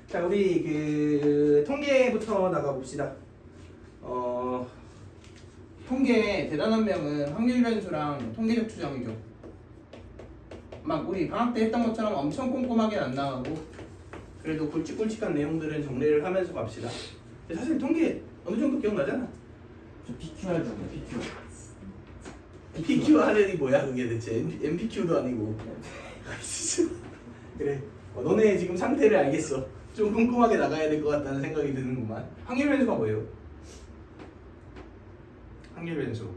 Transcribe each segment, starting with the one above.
자, 우리 그 통계부터 나가봅시다. 통계의 대단한 명은 확률 변수랑 통계적 추정이죠. 막 우리 방학 때 했던 것처럼 엄청 꼼꼼하게 안 나가고 그래도 굵직굵직한 내용들은 정리를 하면서 갑시다. 근데 사실 통계 어느 정도 기억나잖아. 저 PQ 할 정도 PQ. PQ 하려니 뭐야 그게 대체 MPQ도 아니고. 그래. 너네 지금 상태를 알겠어. 좀 꼼꼼하게 나가야 될 것 같다는 생각이 드는구만. 확률 변수가 뭐예요? 확률 변수.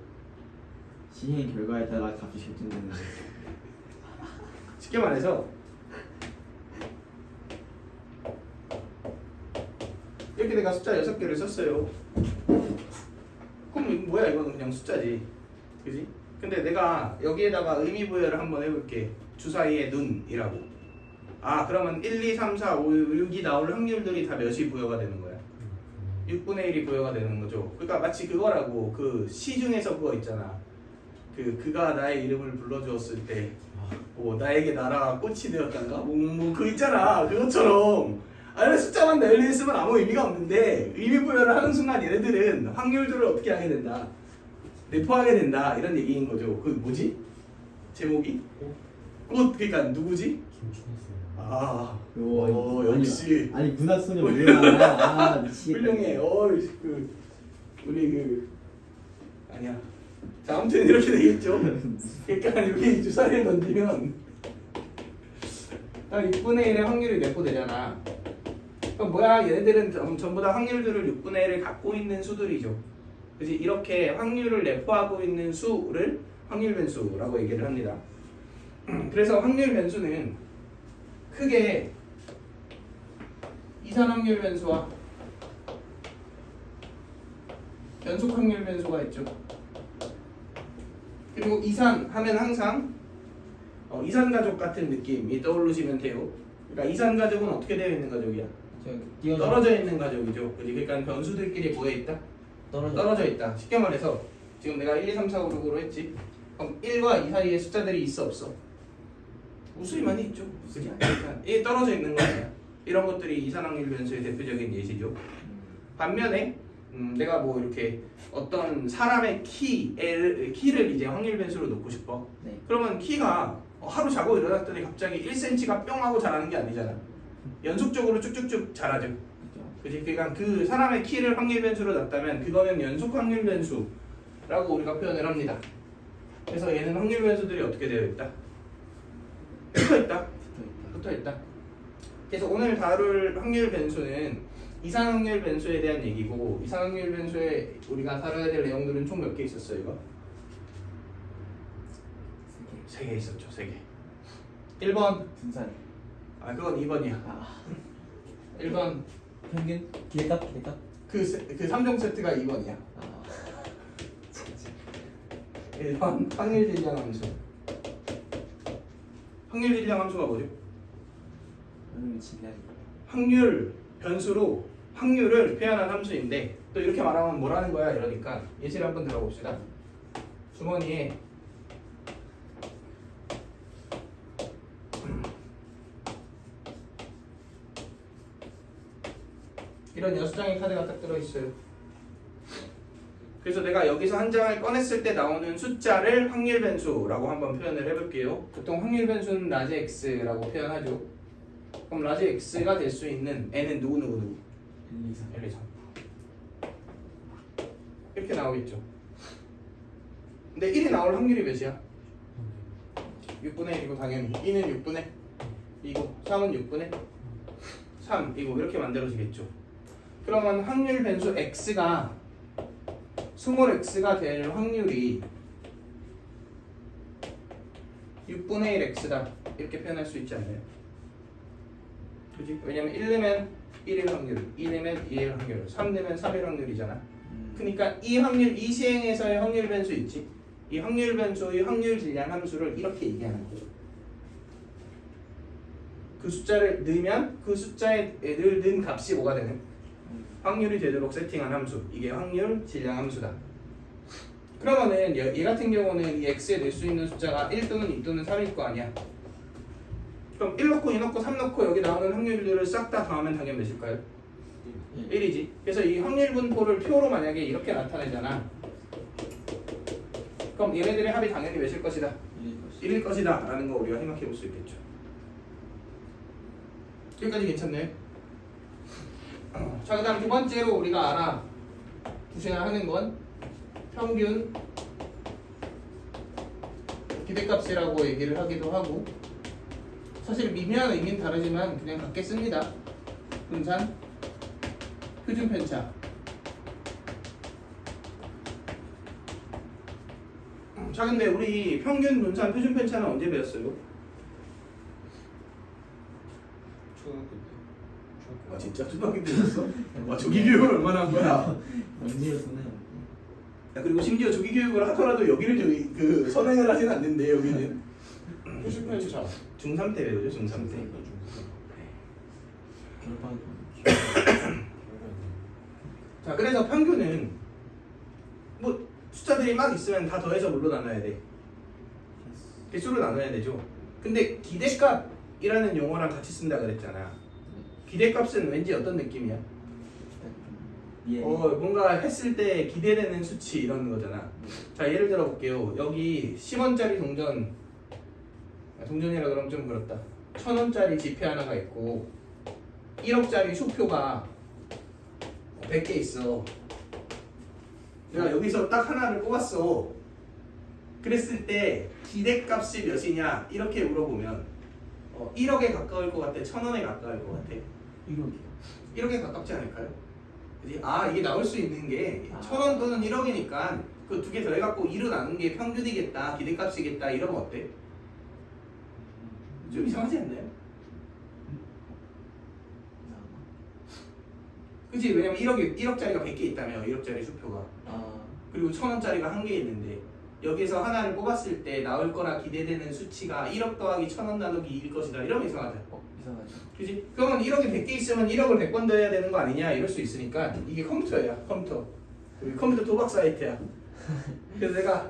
시행 결과에 따라 값이 결정되는 거. 쉽게 말해서 이렇게 내가 숫자 6개를 썼어요. 그럼 뭐야 이거는 그냥 숫자지. 그지? 근데 내가 여기에다가 의미 부여를 한번 해볼게. 주사위의 눈이라고. 아 그러면 1, 2, 3, 4, 5, 6이 나올 확률들이 다 몇이 부여가 되는 거야? 6분의 1이 부여가 되는 거죠. 그러니까 마치 그거라고 그 시중에서 그거 있잖아. 그가 나의 이름을 불러주었을 때 나에게 나라가 꽃이 되었단가? 뭐 그거 있잖아. 그것처럼 아니 숫자만 널리 쓰면 아무 의미가 없는데 의미 부여를 하는 순간 얘네들은 확률들을 어떻게 하게 된다? 내포하게 된다 이런 얘기인 거죠. 그 뭐지? 제목이? 꽃 그러니까 누구지? 김충했어요. 역시 아니 문학소녀 훌륭하다. 미치겠다. 훌륭해. 우리 아니야. 자 아무튼 이렇게 되겠죠. 그러니까 여기 주사위를 던지면 딱 6분의 1의 확률이 내포되잖아. 그럼 뭐야 얘네들은 전부 다 확률들을 6분의 1을 갖고 있는 수들이죠. 그지? 이렇게 확률을 내포하고 있는 수를 확률 변수라고 얘기를 합니다. 그래서 확률 변수는 크게 이산 확률 변수와 연속 확률 변수가 있죠. 그리고 이산 하면 항상 이산 가족 같은 느낌이 떠오르시면 돼요. 그러니까 이산 가족은 어떻게 되어 있는 가족이야? 떨어져 있는 가족이죠. 그러니까 변수들끼리 뭐에 있다? 떨어져 있다. 쉽게 말해서 지금 내가 1, 2, 3, 4, 5, 6으로 했지. 그럼 1과 2 사이에 숫자들이 있어 없어? 무수히 많이 있죠. 그지? 이 떨어져 있는 거 아니야. 이런 것들이 이산 확률 변수의 대표적인 예시죠. 반면에 내가 뭐 이렇게 어떤 사람의 키를 이제 확률 변수로 놓고 싶어. 네. 그러면 키가 하루 자고 일어났더니 갑자기 1cm가 뿅 하고 자라는 게 아니잖아. 연속적으로 쭉쭉쭉 자라죠. 그지? 그러니까 그 사람의 키를 확률 변수로 놨다면 그거는 연속 확률 변수라고 우리가 표현을 합니다. 그래서 얘는 확률 변수들이 어떻게 되어 있다? 붙어 있다. 그래서 오늘 다룰 확률 변수는 이산 확률 변수에 대한 얘기고, 이산 확률 변수에 우리가 다뤄야 될 내용들은 총 몇 개 있었어요, 이거? 3개 있었죠, 3개. 1번 분산. 그건 2번이야. 1번 평균 기대값. 그 3종 세트가 2번이야. 1번 확률 질량 함수. 확률 질량 함수가 뭐죠? 확률 변수로 확률을 표현한 함수인데, 또 이렇게 말하면 뭐라는 거야 이러니까 예시를 한번 들어봅시다. 주머니에 이런 6장의 카드가 딱 들어있어요. 그래서 내가 여기서 한 장을 꺼냈을 때 나오는 숫자를 확률 변수라고 한번 표현을 해볼게요. 보통 확률 변수는 라지 x라고 표현하죠. 그럼 라지 x가 될 수 있는 n은 누구? 1, 2, 3 이렇게 나오겠죠. 근데 1이 나올 확률이 몇이야? 6분의 1이고 당연히 2는 6분의 2고 3은 6분의 3이고 이렇게 만들어지겠죠. 그러면 확률 변수 x가 스몰 x가 될 확률이 6분의 1 x다 이렇게 표현할 수 있지 않나요? 그지? 왜냐면 1 내면 1일 확률, 2 내면 2일 확률, 3 내면 3일 확률이잖아. 그러니까 이 확률, 이 시행에서의 확률 변수 있지? 이 확률 변수의 확률 질량 함수를 이렇게 얘기하는 거죠. 그 숫자를 넣으면 그 숫자에 넣은 값이 뭐가 되는? 확률이 되도록 세팅한 함수. 이게 확률 질량 함수다. 그러면은 얘 같은 경우는 이 x에 낼 수 있는 숫자가 1 또는 2 또는 3일 거 아니야. 그럼 1 넣고 2 넣고 3 넣고 여기 나오는 확률들을 싹 다 더하면 당연히 몇일까요? 1이지. 그래서 이 확률 분포를 표로 만약에 이렇게 나타내잖아. 그럼 얘네들의 합이 당연히 몇일 것이다? 1일 것이다 라는 거 우리가 생각해 볼 수 있겠죠. 여기까지 괜찮네. 자, 그 다음 두 번째로 우리가 알아두셔야 하는 건 평균 기대값이라고 얘기를 하기도 하고, 사실 미묘한 의미는 다르지만 그냥 같게 씁니다. 분산 표준 편차. 자, 근데 우리 평균 분산 표준 편차는 언제 배웠어요? 초등학교 때. 아, 진짜 초등학교 때 배웠어? 와, 조기 교육을 얼마나 한 거야? 언제였구나. 야, 그리고 심지어 조기 교육을 하더라도 여기를 그 선행을 하진 않는데 여기는 표준 편차. 중3 때 배우죠. 중3 때. 결방. 자, 그래서 평균은 뭐 숫자들이 막 있으면 다 더해서 뭘로 나눠야 돼? 개수로 나눠야 되죠. 근데 기대값이라는 용어랑 같이 쓴다 그랬잖아. 기대값은 왠지 어떤 느낌이야? 뭔가 했을 때 기대되는 수치 이런 거잖아. 자, 예를 들어 볼게요. 여기 10원짜리 동전이라 그러면 좀 그렇다. 1000원짜리 지폐 하나가 있고 1억짜리 수표가 100개 있어. 내가 여기서 딱 하나를 뽑았어. 그랬을 때 기대값이 몇이냐 이렇게 물어보면 1억에 가까울 것 같아? 1000원에 가까울 것 같아? 1억이요. 1억에 가깝지 않을까요? 그지? 이게 나올 수 있는 게 1000원 또는 1억이니까 그 두 개 더해갖고 2로 나눈 게 평균이겠다, 기대값이겠다 이러면 어때? 좀 이상하지 않나요? 그치? 왜냐면 1억짜리가 100개 있다며. 1억짜리 수표가. 그리고 1000원짜리가 1개 있는데 여기서 하나를 뽑았을 때 나올 거라 기대되는 수치가 1억 더하기 1000원 나누기 2일 것이다. 이러면 이상하죠. 이상하죠. 그치? 그러면 1억이 100개 있으면 1억을 100번 더 해야 되는 거 아니냐 이럴 수 있으니까 이게 컴퓨터야. 컴퓨터 도박 사이트야. 그래서 내가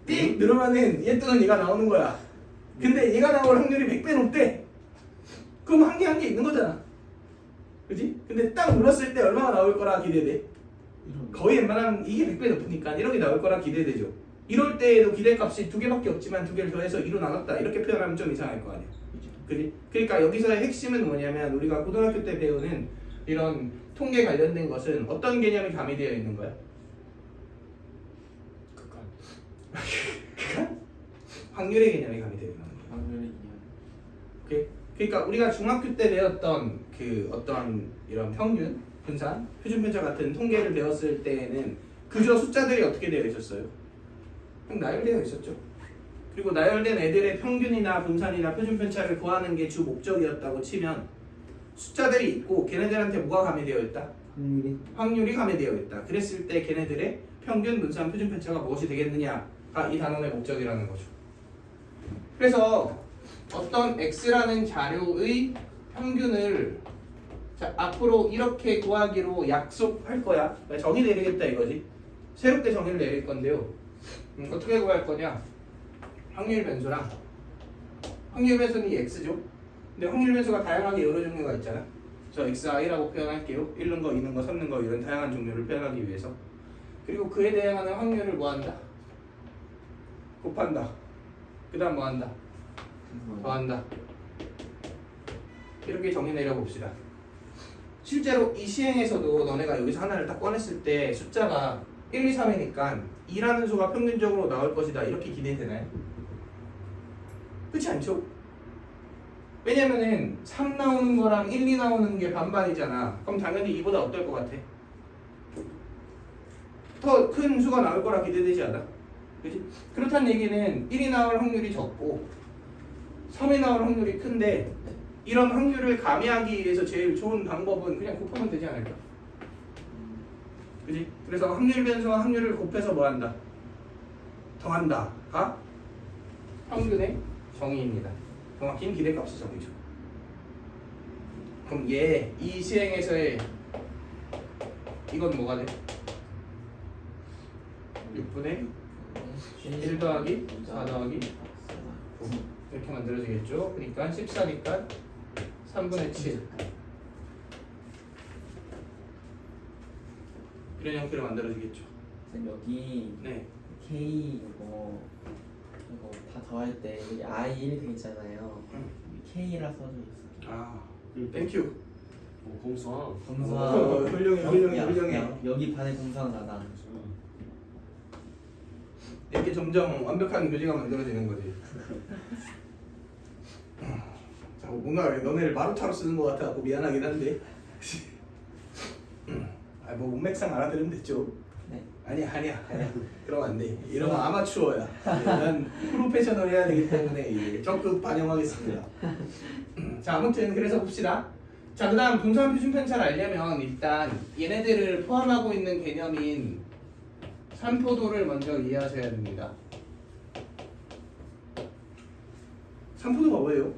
띡 누르면은 얘 또는 얘가 나오는 거야. 근데 얘가 나올 확률이 100배 높대. 그럼 한 개 있는 거잖아. 그치? 근데 딱 눌렀을 때 얼마가 나올 거라 기대돼? 거의 웬만하면 이게 100배 높으니까 1억이 나올 거라 기대되죠. 이럴 때에도 기대값이 두 개밖에 없지만 두 개를 더해서 2로 나눴다 이렇게 표현하면 좀 이상할 거 아니야. 그지? 그러니까 여기서의 핵심은 뭐냐면 우리가 고등학교 때 배우는 이런 통계 관련된 것은 어떤 개념이 가미되어 있는 거야? 극한? 확률의 개념이 가미되어 있는 거야. 확률의 오케이? 그러니까 우리가 중학교 때 배웠던 그 어떤 이런 평균, 분산, 표준 편차 같은 통계를 배웠을 때에는 그저 숫자들이 어떻게 되어 있었어요? 그냥 나열되어 있었죠. 그리고 나열된 애들의 평균이나 분산이나 표준 편차를 구하는 게 주 목적이었다고 치면 숫자들이 있고 걔네들한테 뭐가 가미되어 있다? 확률이 가미되어 있다. 그랬을 때 걔네들의 평균, 분산, 표준 편차가 무엇이 되겠느냐가 이 단원의 목적이라는 거죠. 그래서 어떤 x라는 자료의 평균을 앞으로 이렇게 구하기로 약속할 거야. 정의 내리겠다 이거지. 새롭게 정의를 내릴 건데요. 어떻게 구할 거냐? 확률 변수랑 확률 변수는 이 x죠. 근데 확률 변수가 다양하게 여러 종류가 있잖아. 저 xi라고 표현할게요. 1는 거, 2는 거, 3는 거 이런 다양한 종류를 표현하기 위해서. 그리고 그에 대응하는 확률을 뭐 한다? 곱한다. 그 다음 뭐 한다? 더한다. 이렇게 정의 내려봅시다. 실제로 이 시행에서도 너네가 여기서 하나를 딱 꺼냈을 때 숫자가 1, 2, 3이니까 2라는 수가 평균적으로 나올 것이다 이렇게 기대되나요? 그렇지 않죠? 왜냐면은 3 나오는 거랑 1, 2 나오는 게 반반이잖아. 그럼 당연히 2보다 어떨 것 같아? 더 큰 수가 나올 거라 기대되지 않아? 그치? 그렇다는 얘기는 1이 나올 확률이 적고 3이 나올 확률이 큰데 이런 확률을 가미하기 위해서 제일 좋은 방법은 그냥 곱하면 되지 않을까? 그지? 그래서 확률 변수와 확률을 곱해서 뭐 한다? 더한다가 평균의 정의입니다. 정확히는 기대값의 정의죠. 그럼 이 시행에서의 이건 뭐가 돼? 6분의 1 더하기 4 더하기 9. 이렇게 만들어지겠죠. 그러니까 14니까 3분의 7 이런 형태로 만들어지겠죠. 쌤 여기 네. K 이거 다 더할 때 여기 I 1 되겠잖아요. K라 써져 있어. 아, 땡큐. 뭐 공수항. 검사. 훌륭해. 여기 반의 검사가 나다. 이렇게 점점 완벽한 교재가 만들어지는 거지. 자, 뭔가 너네를 마루타로 쓰는 것 같아갖고 미안하긴 한데. 뭐 문맥상 알아들으면 됐죠. 네. 아니야. 그러면 안 돼. 이러면 아마추어야. 난 프로페셔널 해야 되기 때문에 이제 적극 반영하겠습니다. 자, 아무튼 그래서 봅시다. 자, 그다음 분산 표준 편차를 알려면 일단 얘네들을 포함하고 있는 개념인 산포도를 먼저 이해하셔야 됩니다. 산포도가 뭐예요?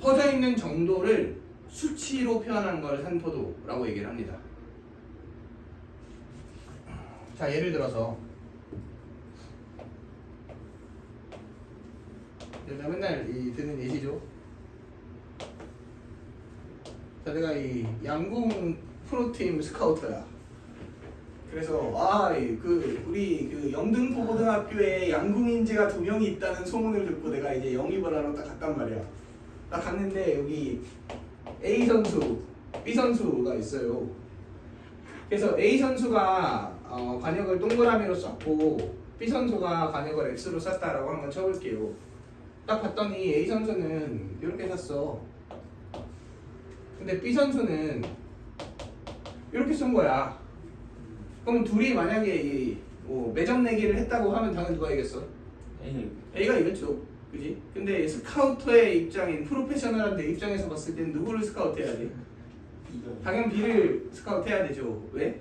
퍼져 있는 정도를 수치로 표현한 걸 산포도라고 얘기를 합니다. 자, 예를 들어서 내가 맨날 듣는 예시죠. 자, 내가 이 양궁 프로팀 스카우터야. 그래서 우리 그 영등포 고등학교에 양궁인재가 2명이 있다는 소문을 듣고 내가 이제 영입을 하러 딱 갔단 말이야. 딱 갔는데 여기 A 선수, B 선수가 있어요. 그래서 A 선수가 관역을 동그라미로 썼고 B 선수가 관역을 X로 썼다라고 한번 쳐볼게요. 딱 봤더니 A 선수는 이렇게 샀어. 근데 B 선수는 이렇게 쓴 거야. 그럼 둘이 만약에 매점 내기를 했다고 하면 당연히 누가 이겼어? A가 이겼죠. 그지? 근데 스카우터의 입장인 프로페셔널한 내 입장에서 봤을 땐 누구를 스카우트해야 돼? 당연 B를 스카우트해야 되죠. 왜?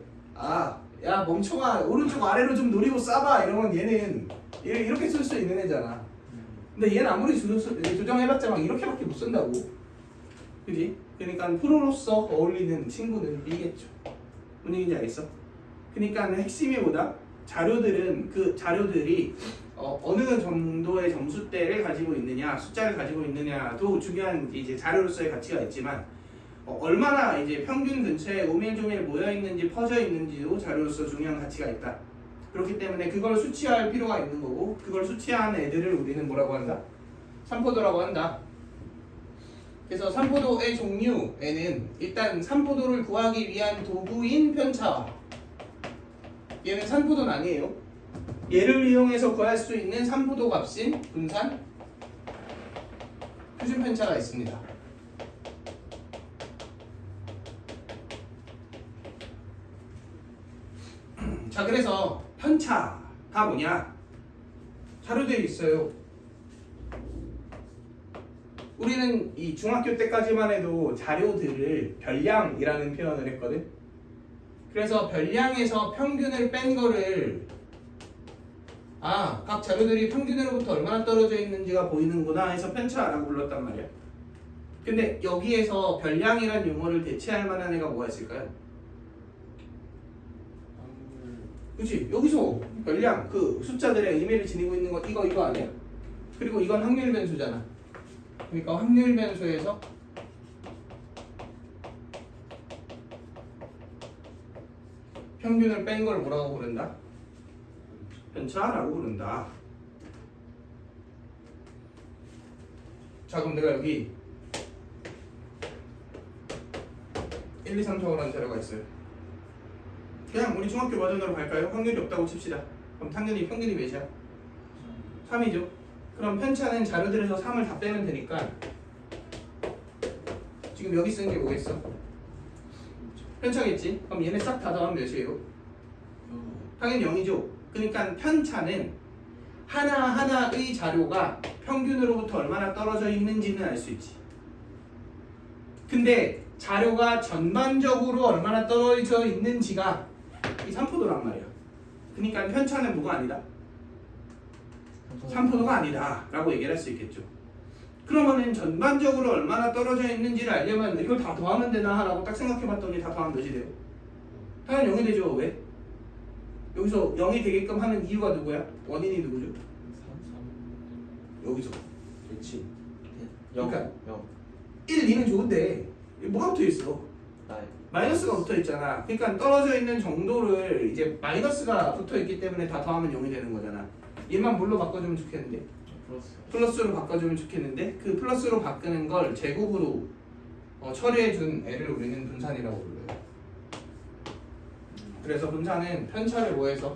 야 멍청아, 오른쪽 아래로 좀 노리고 쏴봐. 이러면 얘는 이렇게 쓸 수 있는 애잖아. 근데 얘는 아무리 조정해봤자 막 이렇게밖에 못 쓴다고. 그지? 그러니까 프로로서 어울리는 친구는 B겠죠. 무슨 얘기인지 알겠어? 그러니까 핵심이 뭐다? 그 자료들이 어느 정도의 점수대를 가지고 있느냐, 숫자를 가지고 있느냐도 중요한 이제 자료로서의 가치가 있지만 얼마나 이제 평균 근처에 오밀조밀 모여 있는지 퍼져 있는지도 자료로서 중요한 가치가 있다. 그렇기 때문에 그걸 수치화할 필요가 있는 거고, 그걸 수치화한 애들을 우리는 뭐라고 한다? 산포도라고 한다. 그래서 산포도의 종류에는 일단 산포도를 구하기 위한 도구인 편차와, 얘는 산포도는 아니에요. 얘를 이용해서 구할 수 있는 산포도 값인 분산 표준 편차가 있습니다. 자, 그래서 편차가 뭐냐? 자료들이 있어요. 우리는 이 중학교 때까지만 해도 자료들을 별량이라는 표현을 했거든. 그래서 별량에서 평균을 뺀 거를 각 자료들이 평균으로부터 얼마나 떨어져 있는지가 보이는구나 해서 편차라고 불렀단 말이야. 근데 여기에서 별량이란 용어를 대체할 만한 애가 뭐가 있을까요? 그치? 여기서 별량, 그 숫자들의 의미를 지니고 있는 건 이거 아니야? 그리고 이건 확률 변수잖아. 그러니까 확률 변수에서 평균을 뺀 걸 뭐라고 부른다? 편차라고 부른다. 자, 그럼 내가 여기 1, 2, 3, 4호라는 자료가 있어요. 그냥 우리 중학교 버전으로 갈까요? 확률이 없다고 칩시다. 그럼 당연히 평균이 몇이야? 3이죠. 그럼 편차는 자료들에서 3을 다 빼면 되니까 지금 여기 쓰는 게 뭐겠어? 편차겠지? 그럼 얘네 싹 다 더하면 몇이에요? 당연히 0이죠. 그러니까 편차는 하나하나의 자료가 평균으로부터 얼마나 떨어져 있는지는 알 수 있지. 근데 자료가 전반적으로 얼마나 떨어져 있는지가 이 산포도란 말이야. 그러니까 편차는 뭐가 아니다? 산포도가 아니다 라고 얘기를 할 수 있겠죠. 그러면은 전반적으로 얼마나 떨어져 있는지를 알려면 이걸 다 더하면 되나 라고 딱 생각해봤더니 다 더하면 몇이 돼요? 당연히 0이 되죠. 왜? 여기서 0이 되게끔 하는 이유가 누구야? 원인이 누구죠? 여기서 그렇지. 0, 그러니까 0, 1, 2는 좋은데 뭐가 붙어 있어? 나이. 마이너스가 붙어 있잖아. 그러니까 떨어져 있는 정도를 이제 마이너스가 붙어 있기 때문에 다 더하면 0이 되는 거잖아. 얘만 뭘로 바꿔주면 좋겠는데? 플러스. 플러스로 바꿔주면 좋겠는데 그 플러스로 바꾸는 걸 제곱으로 처리해준 애를 우리는 분산이라고 불러요. 그래서 분산은 편차를 뭐해서?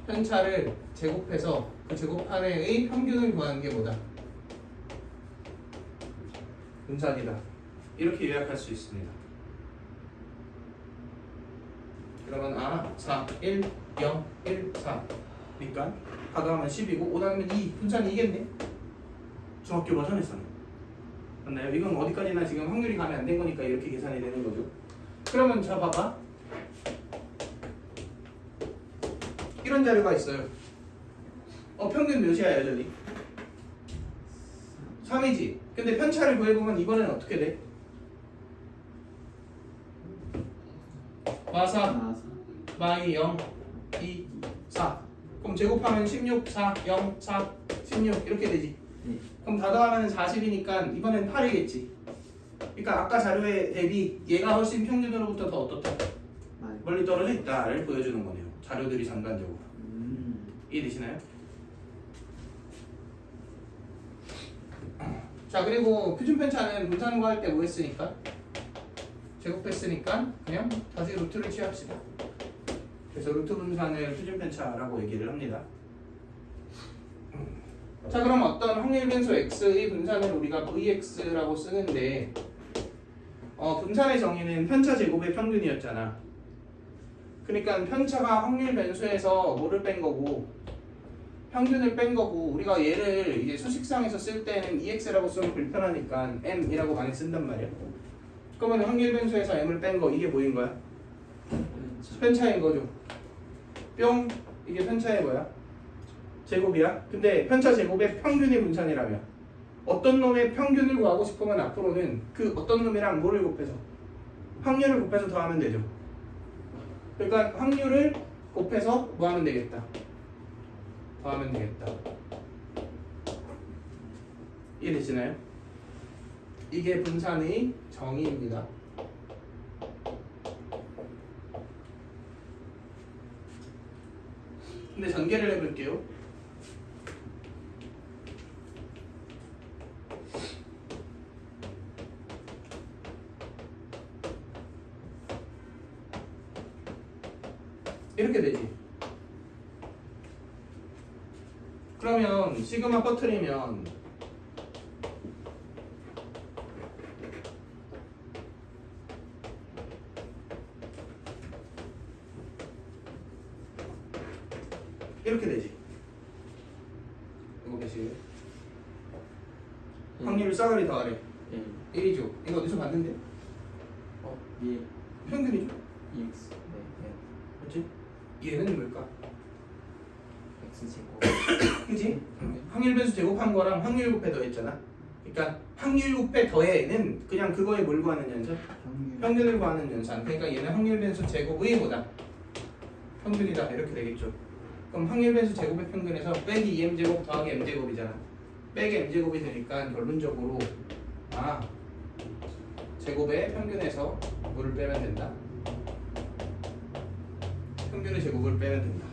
편차를 제곱해서 그 제곱판의 평균을 구하는 게 뭐다? 분산이다. 이렇게 요약할 수 있습니다. 그러면 4, 1, 0, 1, 4 그러니까 가더하면 10이고 5 나누면 2 분산이 이겠네? 중학교 버전에서는 맞나요? 이건 어디까지나 지금 확률이 가면 안 된 거니까 이렇게 계산이 되는 거죠. 그러면 자 봐봐 이런 자료가 있어요. 평균 몇이야 여전히? 3이지. 근데 편차를 구해보면 이번엔 어떻게 돼? 마4 마이 0 2 4 그럼 제곱하면 16 4 0 4 16 이렇게 되지. 그럼 다 더하면 40이니까 이번엔 8이겠지. 그러니까 아까 자료에 대비 얘가 훨씬 평균으로부터 더 어떻다? 많이. 멀리 떨어져 있다를 보여주는 거네요. 자료들이 전반적으로. 이해되시나요? 자 그리고 표준 편차는 분산 구할 때 뭐 했으니까? 제곱했으니까 그냥 다시 루트를 취합시다. 그래서 루트 분산을 표준 편차라고 얘기를 합니다. 자 그럼 어떤 확률 변수 x의 분산을 우리가 vx라고 쓰는데 분산의 정의는 편차 제곱의 평균이었잖아. 그러니까 편차가 확률 변수에서 뭐를 뺀 거고 평균을 뺀 거고 우리가 얘를 이제 수식상에서 쓸 때는 ex라고 쓰면 불편하니까 m이라고 많이 쓴단 말이야. 그러면 확률 변수에서 m을 뺀 거 이게 뭐인 거야? 편차인 거죠. 뿅 이게 편차의 뭐야? 제곱이야. 근데 편차 제곱의 평균이 분산이라며 어떤 놈의 평균을 구하고 싶으면 앞으로는 그 어떤 놈이랑 뭐를 곱해서 확률을 곱해서 더하면 되죠. 그러니까 확률을 곱해서 뭐 하면 되겠다? 더하면 되겠다. 이해되시나요? 이게 분산의 정의입니다. 근데 전개를 해볼게요. 이렇게 되지. 그러면 시그마 퍼뜨리면 이렇게 되지. 이거 보시고요. 확률 싸그리 더하래. 1이죠. 이거 어디서 봤는데? 예. 평균이죠. EX. 네. 그렇지? 얘는 뭘까? X 제곱. 그치? 확률 변수 제곱한 거랑 확률 곱해 더했잖아. 그러니까 확률 곱해 더해는 그냥 그거에 뭘 구하는 연산? 평균을 구하는 연산. 그러니까 얘는 확률 변수 제곱의 뭐다? 평균이다. 이렇게 되겠죠. 그럼 확률 변수 제곱의 평균에서 빼기 2m제곱 더하기 m제곱이잖아. 빼기 m제곱이 되니까 결론적으로 제곱의 평균에서 뭐를 빼면 된다? 평균의 제곱을 빼면 된다.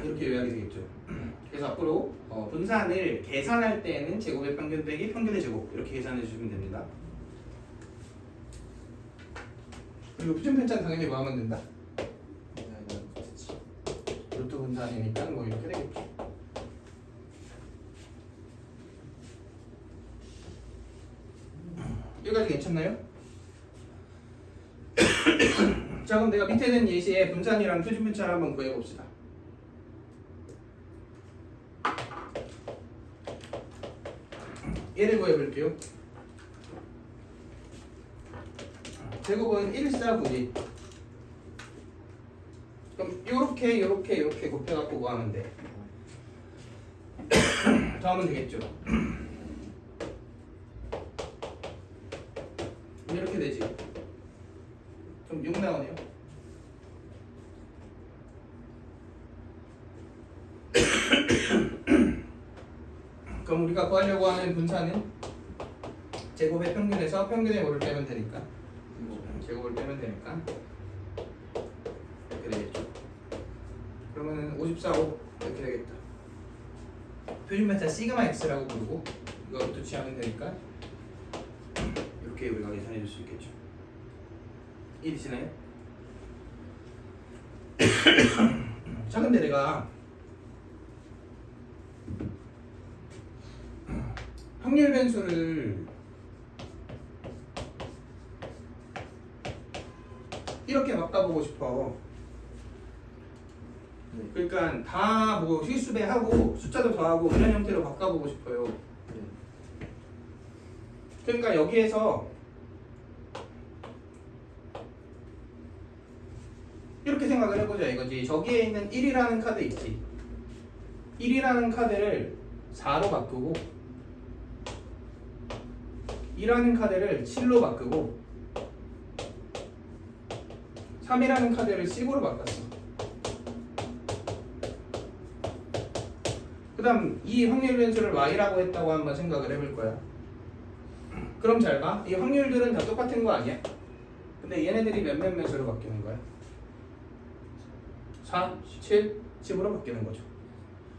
이렇게 요약이 되겠죠. 그래서 앞으로 분산을 계산할 때에는 제곱의 평균 빼기 평균의 제곱 이렇게 계산해 주시면 됩니다. 그리고 표준 편차는 당연히 뭐 하면 된다? 루트 분산이니까 뭐 이렇게 되겠죠. 여기까지 괜찮나요? 자 그럼 내가 밑에 든 예시에 분산이랑 표준 편차를 한번 구해봅시다. 얘를 구해볼게요. 제곱은 1, 4, 9지. 그럼 요렇게 곱해갖고 뭐 하면 돼? 더하면 되겠죠. 이렇게 되지. 그럼 6 나오네요. 그럼 우리가 구하려고 하는 분산은 제곱의 평균에서 평균의 뭐를 빼면 되니까 제곱을 빼면 되니까 이렇게 되겠죠. 그러면은 54, 5 이렇게 되겠다. 표준 멘사 시그마 x라고 부르고 이거 루트치하면 되니까 이렇게 우리가 계산해 줄 수 있겠죠. 이해되시나요? 자, 근데 내가 확률 변수를 이렇게 바꿔보고 싶어. 그러니까 다 뭐 실수배하고 숫자도 더하고 이런 형태로 바꿔보고 싶어요. 그러니까 여기에서 이렇게 생각을 해보자 이거지. 저기에 있는 1이라는 카드 있지. 1이라는 카드를 4로 바꾸고 2라는 카드를 7로 바꾸고 3이라는 카드를 10으로 바꿨어. 그 다음 이 확률 변수를 y라고 했다고 한번 생각을 해볼 거야. 그럼 잘 봐. 이 확률들은 다 똑같은 거 아니야? 근데 얘네들이 몇몇몇으로 바뀌는 거야? 4, 7, 10으로 바뀌는 거죠.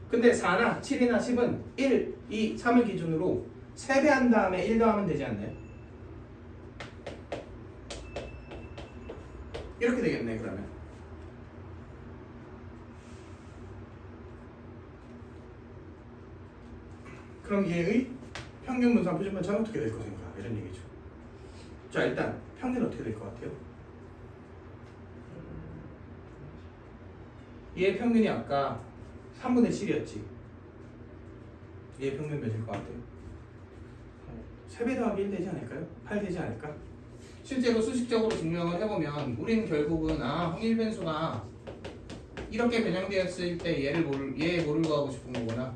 근데 4나 7이나 10은 1, 2, 3을 기준으로 3배 한 다음에 1 더하면 되지 않나요? 이렇게 되겠네 그러면. 그럼 얘의 평균 분산 표준 편차는 어떻게 될 것인가 이런 얘기죠. 자, 일단 평균 어떻게 될 것 같아요? 얘의 평균이 아까 3분의 7이었지. 얘의 평균 몇일 것 같아요? 3배 더하기 1 되지 않을까요? 8 되지 않을까? 실제로 수식적으로 증명을 해보면 우리는 결국은 확률 변수가 이렇게 변형되었을 때 얘 뭐를 구하고 싶은 거구나.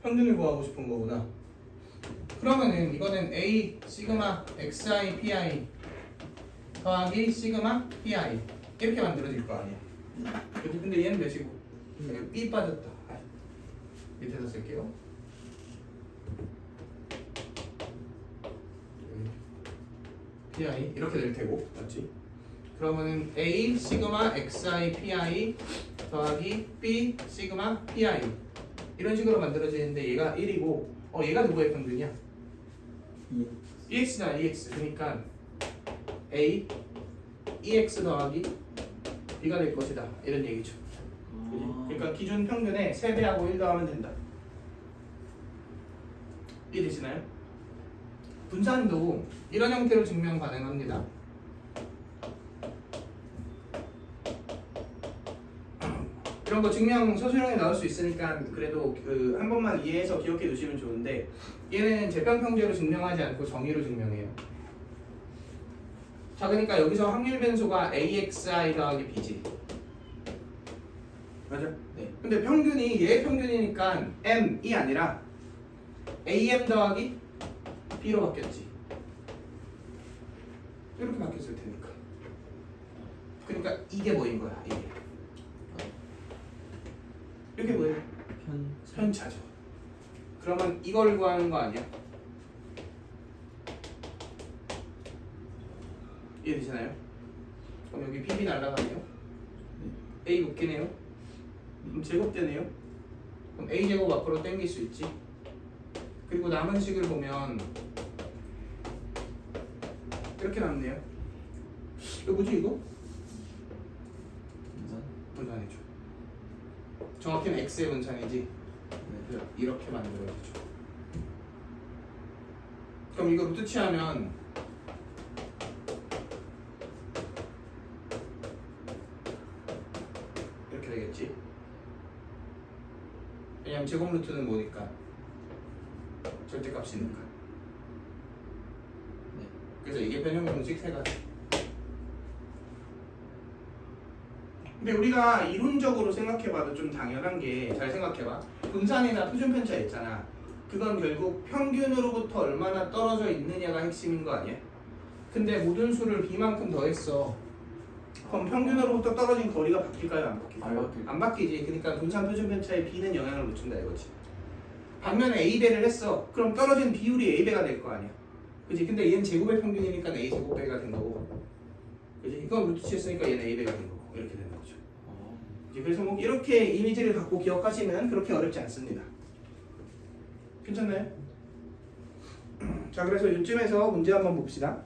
평균을 구하고 싶은 거구나. 그러면은 이거는 A 시그마 xi pi 더하기 시그마 pi 이렇게 만들어질 거 아니야. 그치? 근데 얘는 몇이고? B 빠졌다. 밑에서 쓸게요. pi 이렇게 될 테고, 맞지? 그러면은 A 시그마 xi pi 더하기 B 시그마 pi 이런 식으로 만들어지는데 얘가 1이고, 얘가 누구의 평균이야? EX잖아, EX. 그러니까 A EX 더하기 B가 될 것이다. 이런 얘기죠. 그러니까 기준 평균에 3배하고 1 더하면 된다. 이해되시나요? 분산도 이런 형태로 증명 가능합니다. 이런 거 증명 서술형에 나올 수 있으니까 그래도 한 번만 이해해서 기억해 두시면 좋은데, 얘는 재평평제로 증명하지 않고 정의로 증명해요. 자, 그러니까 여기서 확률 변수가 AXI 더하기 B지. 맞아? 네. 근데 평균이 얘의 평균이니까 M이 아니라 AM 더하기 B로 바뀌었지. 이렇게 바뀌었을 테니까. 그러니까 이게 뭐인 거야, 이게. 이렇게 뭐예요? 편차죠. 그러면 이걸 구하는 거 아니야? 이해되시나요? 그럼 여기 PB 날라가네요. A 묶이네요. 그럼 제곱되네요. 그럼 A 제곱 앞으로 당길 수 있지. 그리고 남은 식을 보면 이렇게 남네요. 이거 뭐지 이거? 분산이죠. 정확히는 X의 분산이지. 그래서 이렇게 만들어지죠. 그럼 이거 루트 취하면 이렇게 되겠지. 왜냐면 제곱 루트는 뭐니까? 절대값이니까. 네. 그래서 이게 변형 공식 세 가지. 근데 우리가 이론적으로 생각해봐도 좀 당연한 게, 잘 생각해봐. 분산이나 표준 편차 있잖아. 그건 결국 평균으로부터 얼마나 떨어져 있느냐가 핵심인 거 아니야? 근데 모든 수를 B만큼 더했어. 그럼 평균으로부터 떨어진 거리가 바뀔까요? 안 바뀔까요? 안 바뀌지. 그러니까 분산 표준 편차에 B는 영향을 못 준다 이거지. 반면에 A배를 했어. 그럼 떨어진 비율이 A배가 될 거 아니야. 그지? 근데 얘는 제곱의 평균이니까 A 제곱배가 된 거고. 그지? 이건 루트 치였으니까 얘는 A배가 된 거고. 이렇게 되는 거죠. 그지? 그래서 뭐 이렇게 이미지를 갖고 기억하시면 그렇게 어렵지 않습니다. 괜찮나요? 자, 그래서 이쯤에서 문제 한번 봅시다.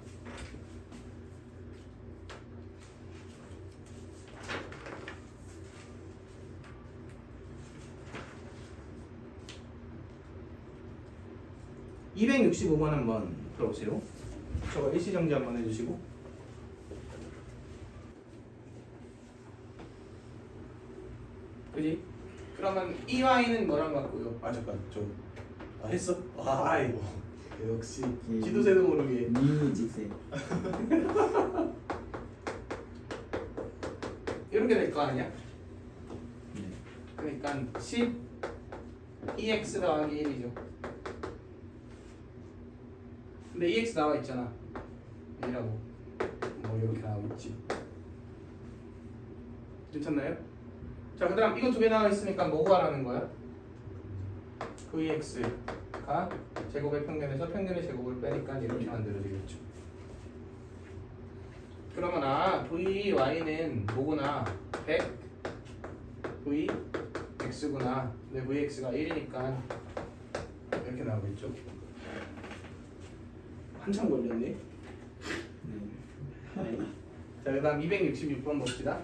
(265번) 한번 풀어보세요. 저거 일시정지 한번 해주시고. 그지? 그러면 EY는 뭐랑 같고요? 아 잠깐 했어? 아이고 역시 지도새도 모르게. 미니 직세. 이렇게 될 거 아니야? 네. 그러니까 10 EX 더하기 1이죠. 근데 EX 나와 있잖아. 1이라고 뭐 이렇게 나와 있지. 괜찮나요? 자, 그 다음 이거 두 개 나와 있으니까 뭐 구하라는 거야? VX가 제곱의 평균에서 평균의 제곱을 빼니까 이렇게 만들어지겠죠. 그러면 VY는 뭐구나? 100 VX구나. 근데 VX가 1이니까 이렇게 나오겠죠. 한참 걸렸네. 자, 그 다음 266번 봅시다.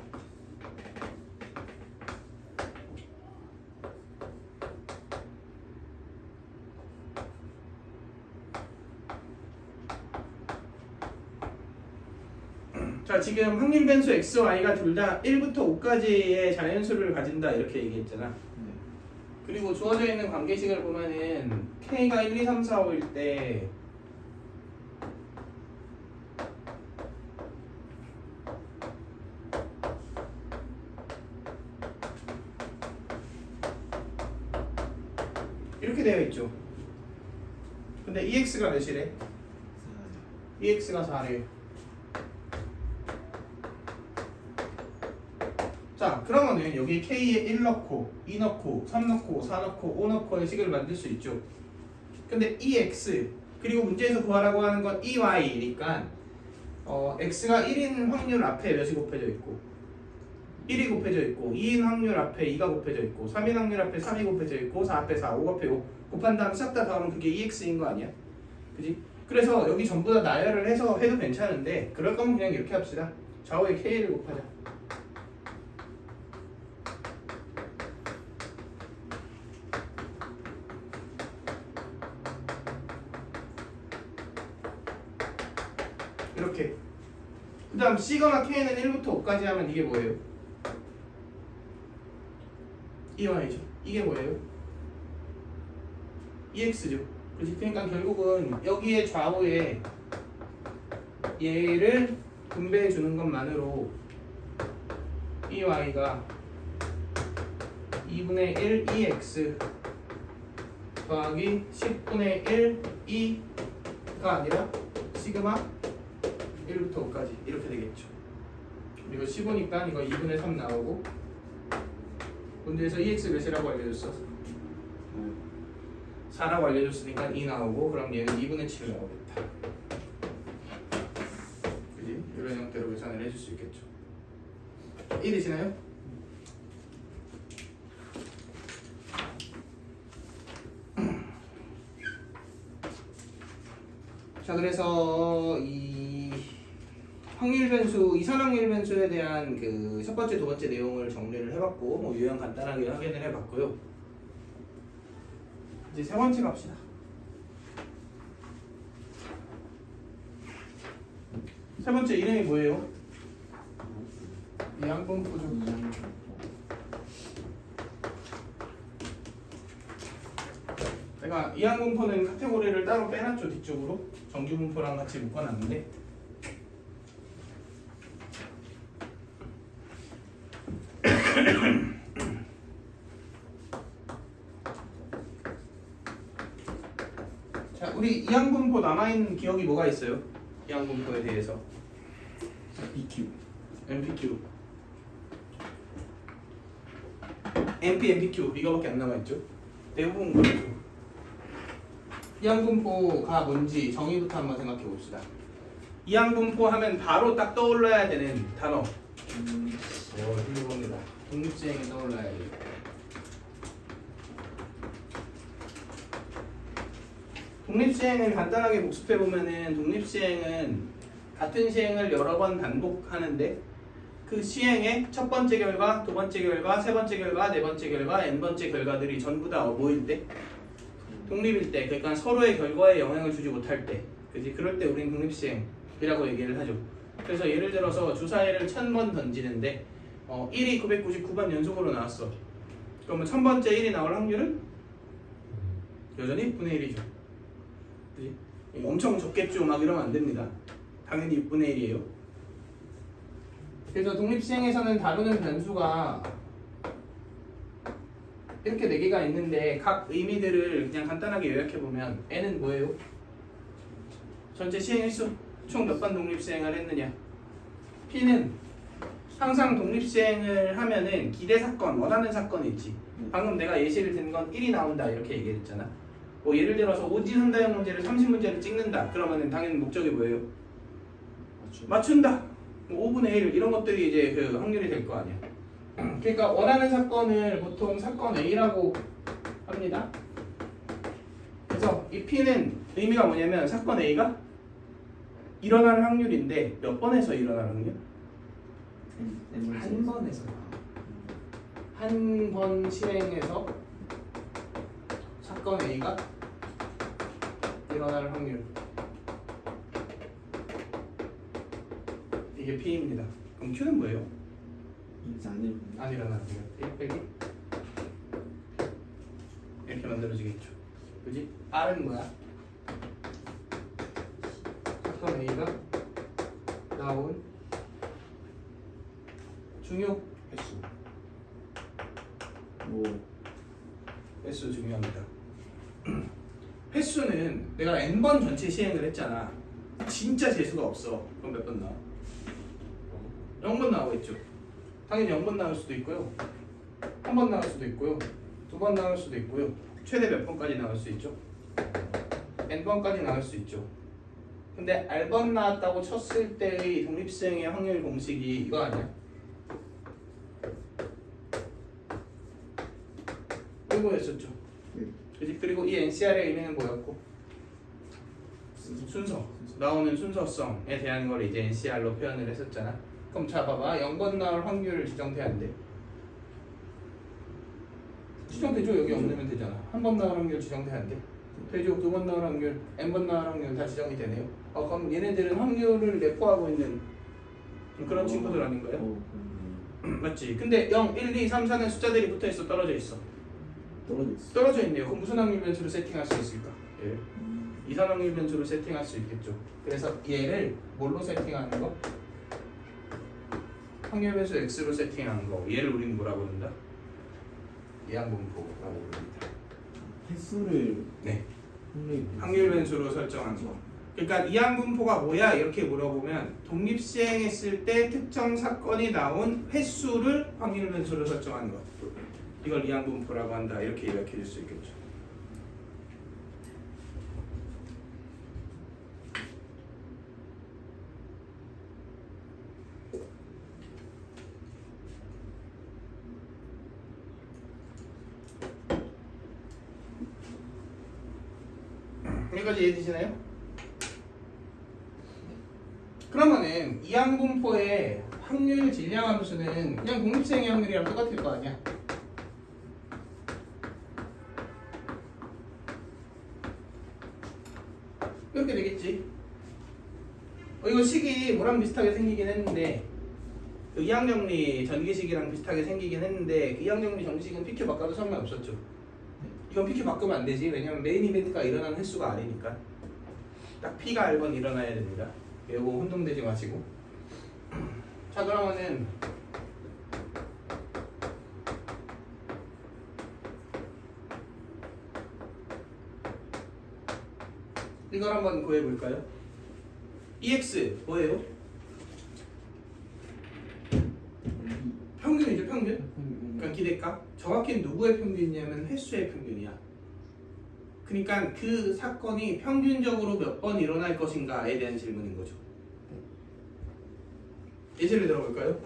자, 지금 확률 변수 x, y가 둘 다 1부터 5까지의 자연수를 가진다 이렇게 얘기했잖아. 그리고 주어져 있는 관계식을 보면은 k가 1, 2, 3, 4, 5일 때 이렇게 되어 있죠. 근데 EX가 몇이래? EX가 4래. 자, 그러면은 여기 K에 1 넣고 2 넣고 3 넣고 4 넣고 5 넣고의 식을 만들 수 있죠. 근데 EX 그리고 문제에서 구하라고 하는 건 EY니까 X가 1인 확률 앞에 몇이 곱해져 있고 1이 곱해져 있고 2인 확률 앞에 2가 곱해져 있고 3인 확률 앞에 3이 곱해져 있고 4 앞에 4, 5 앞에 5 곱한 다음 싹 다 더하면 그게 EX인 거 아니야? 그지? 그래서 여기 전부 다 나열을 해서 해도 괜찮은데 그럴 거면 그냥 이렇게 합시다. 좌우에 K를 곱하자. 이렇게. 그 다음 C거나 K는 1부터 5까지 하면 이게 뭐예요? EY죠. 이게 뭐예요? EX죠. 그렇지? 그러니까 결국은 여기에 좌우에 얘를 분배해 주는 것만으로 EY가 2분의 1 EX 더하기 10분의 1 E가 아니라 시그마 1부터 5까지 이렇게 되겠죠. 이거 15니까 이거 2분의 3 나오고 문제에서 EX 몇이라고 알려줬어? 4라고 알려줬으니까 2 나오고 그럼 얘는 2분의 7 나오겠다. 그지? 이런 형태로 계산을 해줄 수 있겠죠. 이해되시나요? 자, 그래서 이 확률 변수, 이산 확률 변수에 대한 그 첫 번째, 두 번째 내용을 정리를 해봤고, 뭐 유형 간단하게 확인을 해봤고요. 이제 세 번째 갑시다. 세 번째 이름이 뭐예요? 이항분포죠. 제가 이항분포는 카테고리를 따로 빼놨죠. 뒤쪽으로 정규분포랑 같이 묶어놨는데 자, 우리 이항분포 남아있는 기억이 뭐가 있어요? 이항분포에 대해서 BQ MPQ MP, MPQ 이거밖에 안 남아있죠? 대부분 그렇죠. 이항분포가 뭔지 정의부터 한번 생각해 봅시다. 이항분포 하면 바로 딱 떠올라야 되는 단어. 훌륭합니다. 독립시행이 떠올라야 돼요. 독립시행을 간단하게 복습해 보면은 독립시행은 같은 시행을 여러 번 반복하는데 그 시행의 첫 번째 결과, 두 번째 결과, 세 번째 결과, 네 번째 결과, n 번째 결과들이 전부 다 뭐일 때? 독립일 때, 그러니까 서로의 결과에 영향을 주지 못할 때, 그지? 그럴 때 우리는 독립시행이라고 얘기를 하죠. 그래서 예를 들어서 주사위를 1000번 던지는데 1이 999번 연속으로 나왔어. 그러면 1000번째 1이 나올 확률은 여전히 6분의 1이죠. 그지? 엄청 적겠죠. 막 이러면 안 됩니다. 당연히 6분의 1이에요. 그래서 독립시행에서는 다루는 변수가 이렇게 4개가 있는데 각 의미들을 그냥 간단하게 요약해보면 n은 뭐예요? 전체 시행 횟수 총 몇 번 독립시행을 했느냐. p는 항상 독립시행을 하면은 기대 사건, 원하는 사건이 있지. 방금 내가 예시를 든 건 1이 나온다 이렇게 얘기했잖아. 뭐 예를 들어서 오지선다형 문제를 30문제를 찍는다. 그러면은 당연히 목적이 뭐예요? 맞춘다. 뭐 5분의 1 이런 것들이 이제 그 확률이 될 거 아니야. 그러니까 원하는 사건을 보통 사건 A라고 합니다. 그래서 이 P는 의미가 뭐냐면 사건 A가 일어날 확률인데 몇 번에서 일어날 확률? 한 번에서. 한 번 실행해서 사건 A가 일어날 확률. 이게 P입니다. 그럼 Q는 뭐예요? 안 일어나는 거예요. 1 빼기 이렇게 만들어지겠죠. 그지? R은 뭐야? 사건 A가 나온 중요 횟수. 횟수 중요합니다. 횟수는 내가 n번 전체 시행을 했잖아. 진짜 재수가 없어. 그럼 몇 번 나와? 0번 나오겠죠. 당연히 0번 나올 수도 있고요. 한 번 나올 수도 있고요. 두 번 나올 수도 있고요. 최대 몇 번까지 나올 수 있죠? n번까지 나올 수 있죠. 근데 R번 나왔다고 쳤을 때의 독립시행의 확률 공식이 이거 아니야? 이거였었죠. 그지? 그리고 이 NCR의 의미는 뭐였고? 순서. 나오는 순서성에 대한 걸 이제 NCR로 표현을 했었잖아. 그럼 자 봐봐. 0번 나올 확률 지정돼야 안 돼? 지정되죠. 여기 없으면 되잖아. 한 번 나올 확률 지정돼야 안 돼? 되죠. 두 번 나올 확률, n번 나올 확률 다 지정이 되네요. 그럼 얘네들은 확률을 내포하고 있는 그런 친구들 아닌가요? 맞지? 근데 0, 1, 2, 3, 4는 숫자들이 붙어있어? 떨어져 있어? 떨어져 있네요. 그럼 무슨 확률 변수를 세팅할 수 있을까? 예. 이산 확률 변수를 세팅할 수 있겠죠. 그래서 얘를 뭘로 세팅하는 거? 확률 변수 x로 세팅하는 거. 얘를 우리는 뭐라고 부른다? 이항분포라고 부릅니다. 횟수를 네. 확률 변수로 설정한 거. 그러니까 이항분포가 뭐야? 이렇게 물어보면 독립시행했을 때 특정 사건이 나온 횟수를 확률 변수로 설정한 것. 이걸 이항분포라고 한다. 이렇게 요약해 줄 수 있겠죠. 여기까지 이해되시나요? 그러면은 이항분포의 확률 질량함수는 그냥 독립시행의 확률이랑 똑같을 거 아니야? 이렇게 되겠지. 이거 식이 뭐랑 비슷하게 생기긴 했는데 그 이항정리 전기식이랑 비슷하게 생기긴 했는데 그 이항정리 전기식은 PQ 바꿔도 상관없었죠. 이건 PQ 바꾸면 안 되지. 왜냐면 메인 이벤트가 일어나는 횟수가 아니니까. 딱 P가 R번 일어나야 됩니다. 이거 혼동되지 마시고. 자, 그러면은 이걸 한번 구해볼까요? EX 뭐예요? 평균이죠, 평균. 그러니까 기대값. 정확히 누구의 평균이냐면 횟수의 평균이야. 그러니까 그 사건이 평균적으로 몇 번 일어날 것인가에 대한 질문인 거죠. 예시를 들어볼까요?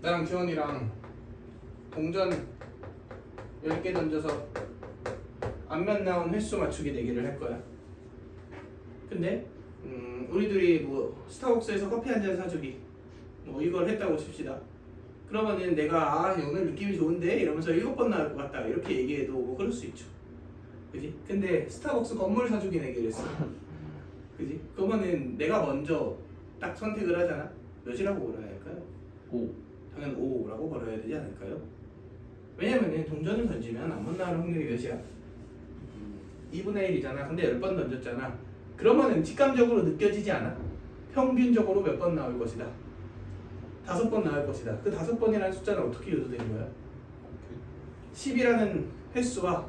나랑 지원이랑 동전 10개 던져서 앞면 나온 횟수 맞추기 내기를 할 거야. 근데 우리 둘이 뭐 스타벅스에서 커피 한 잔 사주기 뭐 이걸 했다고 칩시다. 그러면은 내가 오늘 느낌이 좋은데 이러면서 7번 나올 것 같다 이렇게 얘기해도 뭐 그럴 수 있죠. 그지? 근데 스타벅스 건물 사주기 내기를 했어. 그지? 그러면은 내가 먼저 딱 선택을 하잖아. 몇이라고 걸어야 할까요? 5. 당연히 5라고 걸어야 되지 않을까요? 왜냐면은 동전을 던지면 안 번 나올 확률이 몇이야? 2분의 1이잖아. 근데 10번 던졌잖아. 그러면은 직감적으로 느껴지지 않아? 평균적으로 몇 번 나올 것이다. 5번 나올 것이다. 그 5번이라는 숫자는 어떻게 유도되는 거야? 10이라는 횟수와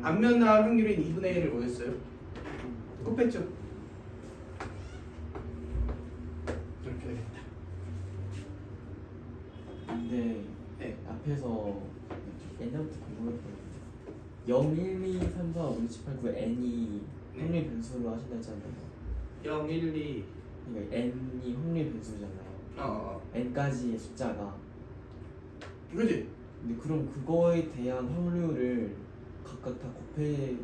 앞면 나올 확률인 2분의 1을 뭐였어요? 곱했죠. 이렇게 되겠다. 근데 네. 앞에서 옛날부터 궁금했거든요. 0, 1, 2, 3, 4, 5, 6, 7, 8, 9 n이 확률 변수로 하신다 했잖아요. 0, 1, 2 그러니까 n이 확률 변수잖아요. n까지의 숫자가. 그지? 근데 그럼 그거에 대한 확률을 각각 다 곱해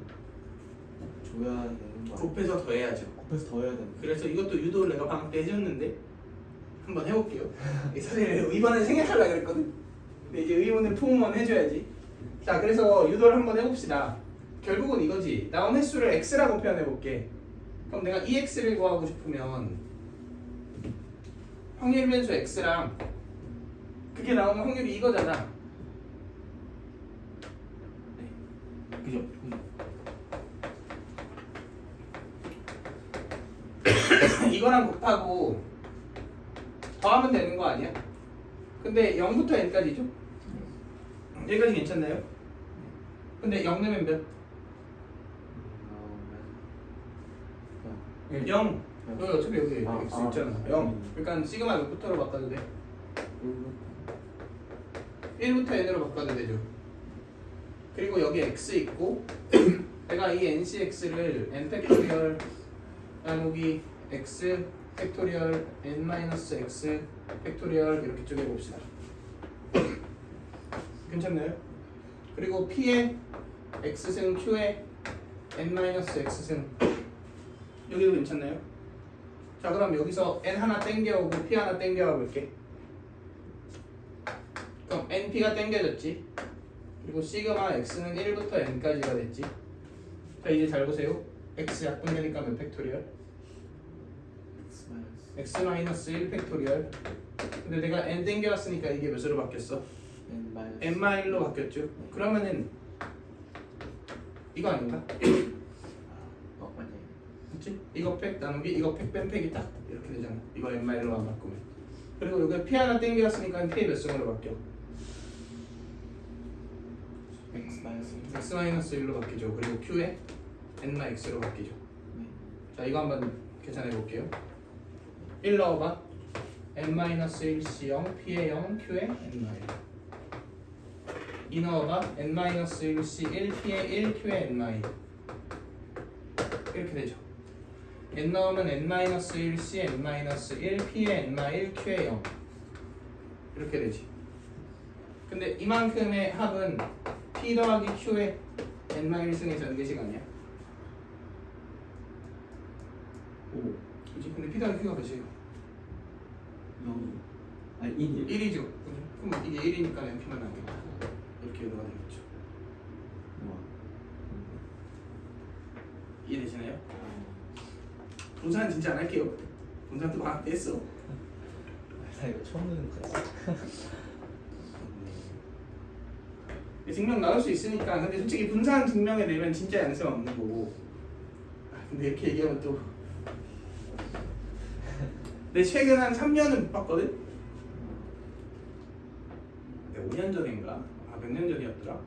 줘야 되는 거 아니에요? 곱해서 더해야죠. 곱해서 더해야 되는 거. 그래서 이것도 유도를 내가 방학 때 해줬는데 한번 해볼게요. 사실 이번에 생략하려고 그랬거든. 근데 이제 의문을 품으면 해줘야지. 자, 그래서 유도를 한번 해봅시다. 결국은 이거지. 나온 횟수를 x라고 표현해볼게. 그럼 내가 ex를 구하고 싶으면 확률 변수 x랑 그게 나오는 확률이 이거잖아. 그죠? 이거랑 곱하고 더하면 되는 거 아니야? 근데 0부터 n까지죠? 여기까지 괜찮나요? 근데 0 넣으면 몇? 0. 여기 어차피 여기 x 있잖아. 0. 그러니까 시그마 몇부터로 바꿔도 돼? 1부터 n으로 바꿔도 되죠. 그리고 여기 x 있고 내가 이 ncx를 n 팩토리얼 나누기 x 팩토리얼 n-x 팩토리얼 이렇게 쪼개봅시다. 괜찮나요? 그리고 p의 x승 q의 n-x승 여기도 괜찮나요? 자, 그럼 여기서 n 하나 땡겨오고 p 하나 땡겨와 볼게. 그럼 np가 땡겨졌지. 그리고 시그마 x는 1부터 n까지가 됐지. 자, 이제 잘 보세요. x 약분되니까 몇 팩토리얼? x-1 팩토리얼. 근데 내가 n 땡겨왔으니까 이게 몇으로 바뀌었어? n-1로 바뀌었죠. 그러면은 이거 아닌가? 맞아요. 그치? 이거 팩 나누기 이거 팩 뺀 팩이 딱 이렇게 되잖아. 이거 n-1로 안 바꾸면. 그리고 여기 p 하나 땡겨왔으니까 p의 몇 승으로 바뀌어? x-1로 바뀌죠. 그리고 q의 n-x로 바뀌죠. 자, 이거 한번 계산해 볼게요. 1 넣어봐. n-1c 0, p의 0, q의 n-1. 2 넣어봐. n-1c 1, p의 1, q의 n-. 이렇게 되죠. n 넣으면 n-1c n-1, p의 n-1, q의 0. 이렇게 되지. 근데 이만큼의 합은 p 더하기 q의 n-1승의 전개식 아니야? 5. 그치? 근데 p 더하기 q가 몇이에요? 0. 아니 1이요. 1이죠. 그럼 이게 1이니까 np만 나오겠다. 이렇게 유도가 되겠죠. 이해되시나요? 분산 진짜 안 할게요. 분산도 방학 때 했어. 나 이거 처음 듣는 거야. 증명 나올 수 있으니까. 근데 솔직히 분산 증명에 내면 진짜 양심 없는 거고. 근데 이렇게 얘기하면 또 내 최근 한 3년은 못 봤거든? 5년 전인가? 몇 년 전이었더라?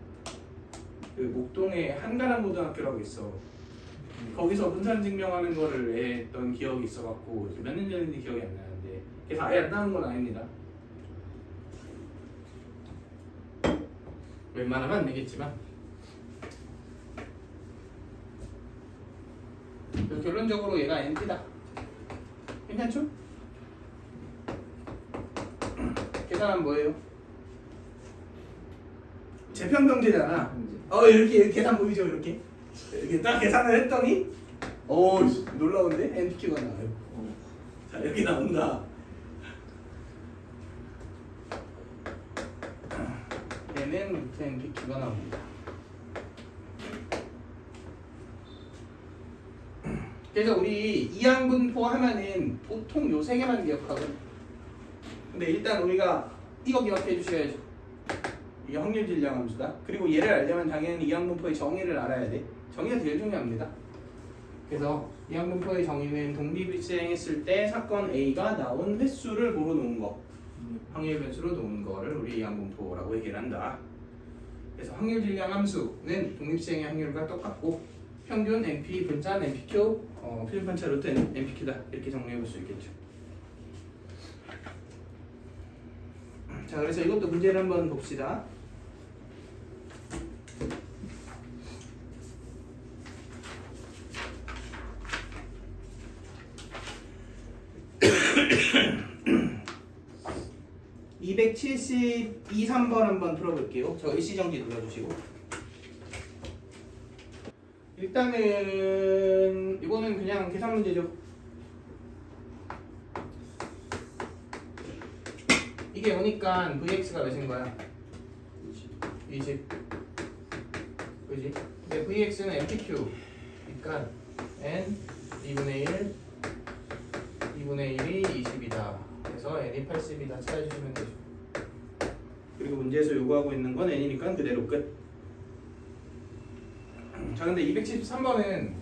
그 목동에 한가람 고등학교라고 있어. 거기서 분산 증명하는 거를 했던 기억이 있어갖고 몇 년 전인지 기억이 안 나는데 그래서 아예 안 나오는 건 아닙니다. 웬만하면 안 되겠지만 그래서 결론적으로 얘가 NP다. 괜찮죠? 계산하면 뭐예요? 재편병제잖아. 이렇게 계산 보이죠? 이렇게 딱 계산을 했더니 놀라운데? NPQ가 나와요. 자, 이렇게 나온다. 얘는 루트 NPQ가 나옵니다. 그래서 우리 이항분포 하면은 보통 요 세 개만 기억하거든. 근데 일단 우리가 이거 기억해 주셔야죠. 이게 확률 질량 함수다. 그리고 얘를 알려면 당연히 이항분포의 정의를 알아야 돼. 정의가 제일 중요합니다. 그래서 이항분포의 정의는 독립일시행했을 때 사건 A가 나온 횟수를 고루 놓은 거, 확률 변수로 놓은 거를 우리 이항분포라고 얘기를 한다. 그래서 확률 질량 함수는 독립시행의 확률과 똑같고 평균 NP 분산 NPQ 필름 편차 루트 NPQ다. 이렇게 정리해 볼 수 있겠죠. 자, 그래서 이것도 문제를 한번 봅시다. (272) 3번 한번 풀어볼게요. 저 일시정지 눌러주시고. 일단은 이거는 그냥 계산 문제죠. 이게 오니까 vx가 몇인 거야? 20. 그지? 근데 vx는 npq. 그러니까 n 2분의 1, 2분의 1이 20이다. 그래서 n이 80이다. 찾아주시면 되죠. 그리고 문제에서 요구하고 있는 건 n이니까 그대로 끝. 자, 근데 273번은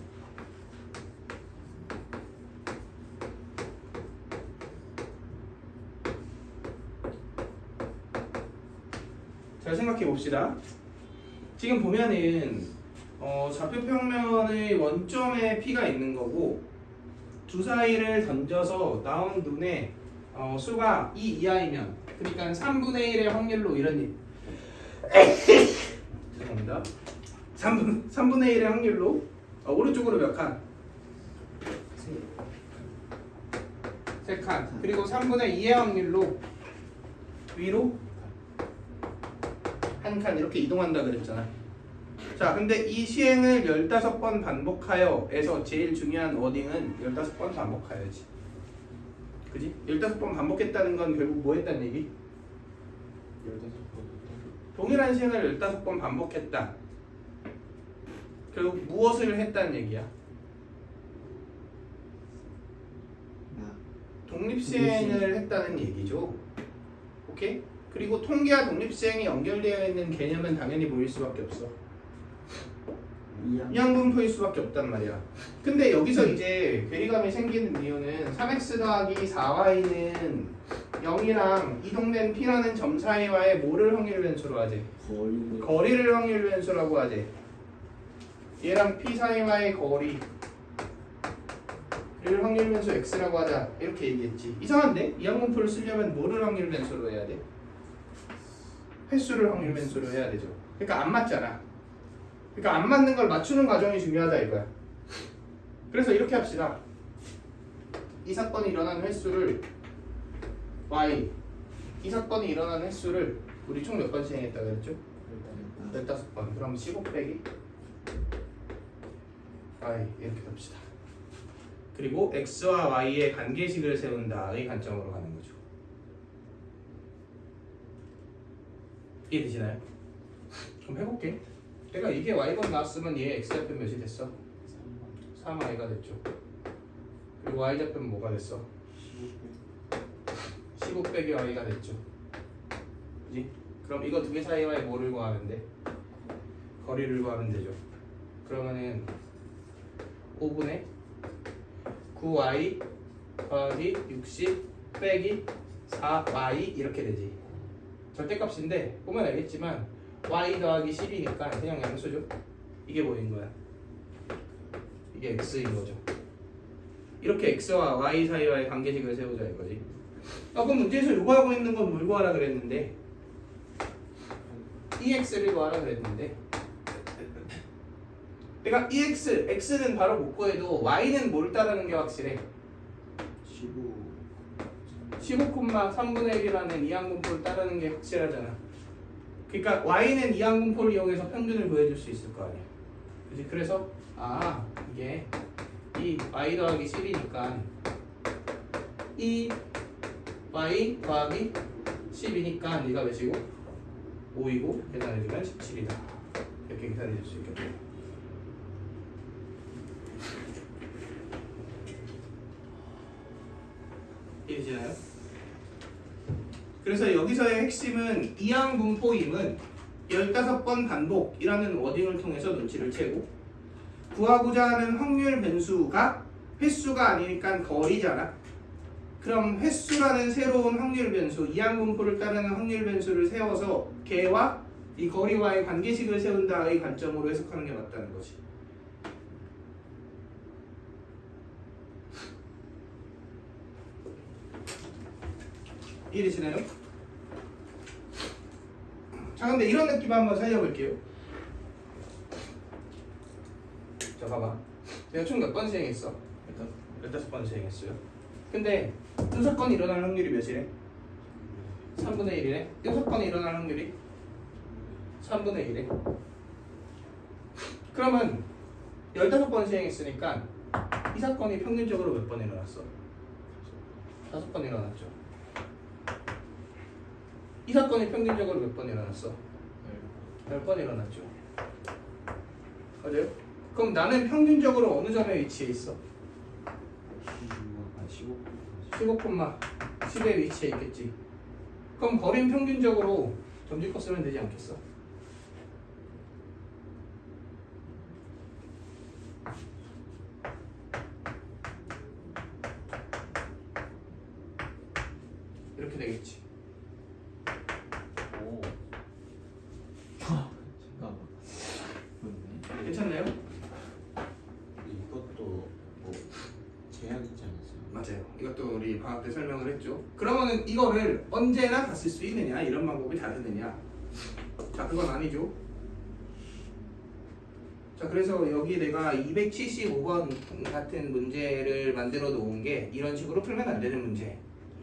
잘 생각해 봅시다. 지금 보면은 좌표 평면의 원점에 P가 있는 거고 주사위를 던져서 나온 눈에 수가 2 이하이면, 그러니까 3분의 1의 확률로 이런 일. 죄송합니다. 3분의 1의 확률로 오른쪽으로 몇 칸? 3칸. 그리고 3분의 2의 확률로 위로 1칸 이렇게 이동한다 그랬잖아. 자, 근데 이 시행을 15번 반복하여에서 제일 중요한 워딩은 15번 반복하여지. 그지? 15번 반복했다는 건 결국 뭐 했다는 얘기? 15번. 동일한 시행을 15번 반복했다. 결국 무엇을 했다는 얘기야? 독립시행을 했다는 얘기죠. 오케이? 그리고 통계와 독립시행이 연결되어 있는 개념은 당연히 보일 수밖에 없어. 이항분포일 수밖에 없단 말이야. 근데 여기서 이제 괴리감이 생기는 이유는 3x 더하기 4y는 0이랑 이동된 p라는 점 사이와의 뭐를 확률 변수로 하지? 거리를 확률 변수라고 하지. 얘랑 p 사이와의 거리를 확률 변수 x라고 하자. 이렇게 얘기했지. 이상한데? 이항분포를 쓰려면 뭐를 확률 변수로 해야 돼? 횟수를 확률 변수로 해야 되죠. 그러니까 안 맞잖아. 그러니까 안 맞는 걸 맞추는 과정이 중요하다 이거야. 그래서 이렇게 합시다. 이 사건이 일어난 횟수를 y, 이 사건이 일어난 횟수를 우리 총 몇 번 시행했다 그랬죠? 15번. 그럼 15 빼기 y 이렇게 합시다. 그리고 x와 y의 관계식을 세운다의 관점으로 가는 거죠. 이해되시나요? 그럼 해볼게. 내가 이게 y번 나왔으면 얘 x좌표 몇이 됐어? 3y가 됐죠. 그리고 y좌표 뭐가 됐어? 15 빼기 y가 됐죠. 그지? 그럼 이거 두 개 사이와의 뭐를 구하면 돼? 거리를 구하면 되죠. 그러면은 5분의 9y 더하기 60 빼기 4y 이렇게 되지. 절대값인데 보면 알겠지만 y 더하기 10이니까 그냥 양수죠. 이게 뭐인 거야? 이게 x인 거죠. 이렇게 x와 y 사이와의 관계식을 세우자 이거지. 그럼 문제에서 요구하고 있는 건 뭘 구하라 그랬는데? ex를 구하라 그랬는데 내가 EX, X는 바로 못 구해도 Y는 뭘 따르는 게 확실해? 15,3분의 1이라는 이항분포를 따르는 게 확실하잖아. 그러니까 Y는 이항분포를 이용해서 평균을 구해줄 수 있을 거 아니야. 그치? 그래서 이게 이 Y 더하기 10이니까 이 Y 더하기 10이니까 얘가 몇이고? 5이고 계산해주면 17이다. 이렇게 계산해 줄 수 있겠죠. 이해되시나요? 그래서 여기서의 핵심은 이항분포임은 15번 반복이라는 워딩을 통해서 눈치를 채고 구하고자 하는 확률 변수가 횟수가 아니니까 거리잖아. 그럼 횟수라는 새로운 확률 변수, 이항분포를 따르는 확률 변수를 세워서 걔와 이 거리와의 관계식을 세운다의 관점으로 해석하는 게 맞다는 거지. 이해되시나요? 자, 근데 이런 느낌 한번 살려볼게요. 자, 봐봐. 내가 총 몇 번 시행했어? 15번 시행했어요. 근데 6건이 일어날 확률이 몇이래? 3분의 1이래. 6건이 일어날 확률이 3분의 1에. 그러면 15번 시행했으니까 이 사건이 평균적으로 몇 번 일어났어? 5번 일어났죠. 이 사건이 평균적으로 몇 번 일어났어? 10번 일어났죠. 맞아요? 그럼 나는 평균적으로 어느 점에 위치해 있어? 15,10에 위치해 있겠지. 그럼 거리는 평균적으로 점집값 쓰면 되지 않겠어? 이렇게 되겠지. 오. 잠깐만. 그렇네. 괜찮나요? 이것도 뭐 제한 있지 않았어요? 맞아요. 이것도 우리 방학 때 설명을 했죠. 그러면은 이거를 언제나 다 쓸 수 있느냐, 이런 방법이 다르느냐? 자, 그건 아니죠. 자, 그래서 여기 내가 275번 같은 문제를 만들어 놓은 게 이런 식으로 풀면 안 되는 문제를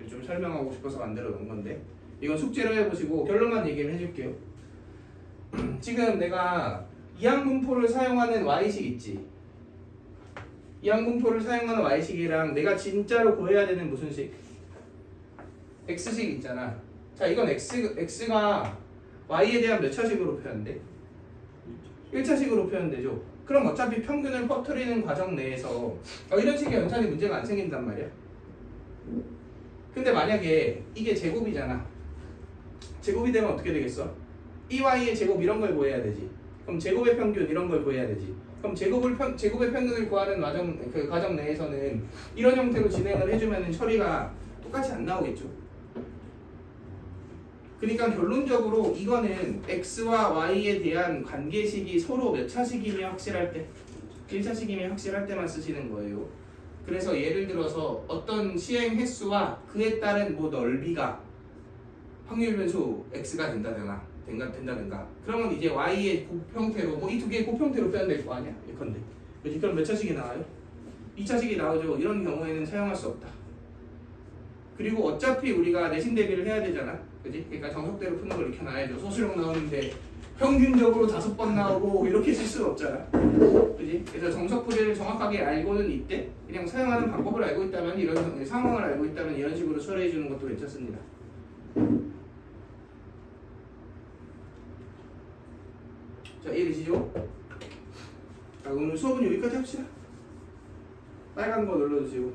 좀 설명하고 싶어서 만들어 놓은 건데, 이건 숙제로 해보시고 결론만 얘기를 해줄게요. 지금 내가 이항분포를 사용하는 Y식 있지? 이항분포를 사용하는 Y식이랑 내가 진짜로 구해야 되는 무슨 식? X식 있잖아. 자, 이건 X가 Y에 대한 몇 차식으로 표현돼? 1차식으로 표현되죠. 그럼 어차피 평균을 퍼뜨리는 과정 내에서 이런 식의 연산이 문제가 안 생긴단 말이야. 근데 만약에 이게 제곱이잖아. 제곱이 되면 어떻게 되겠어? 이 Y의 제곱 이런 걸 구해야 되지. 그럼 제곱의 평균 이런 걸 구해야 되지. 그럼 제곱의 평균을 구하는 과정 내에서는 이런 형태로 진행을 해주면 처리가 똑같이 안 나오겠죠. 그러니까 결론적으로 이거는 X와 Y에 대한 관계식이 서로 몇 차식이면 확실할 때, 1차식이면 확실할 때만 쓰시는 거예요. 그래서 예를 들어서 어떤 시행 횟수와 그에 따른 뭐 넓이가 확률 변수 X가 된다든가 그러면 이제 Y의 곱형태로 이 두 개의 곱형태로 표현될 거 아니야? 예컨대. 그럼 몇 차식이 나와요? 2차식이 나오죠. 이런 경우에는 사용할 수 없다. 그리고 어차피 우리가 내신 대비를 해야 되잖아. 그지? 그러니까 정석대로 푸는 걸 익혀놔야죠. 소수령 나오는데 평균적으로 5번 나오고 이렇게 쓸 수는 없잖아. 그지? 그래서 정석 부제를 정확하게 알고는 있대. 그냥 사용하는 방법을 알고 있다면, 이런 상황을 알고 있다면 이런 식으로 처리해 주는 것도 괜찮습니다. 자, 이해되시죠? 자, 오늘 수업은 여기까지 합시다. 빨간 거 눌러주시고.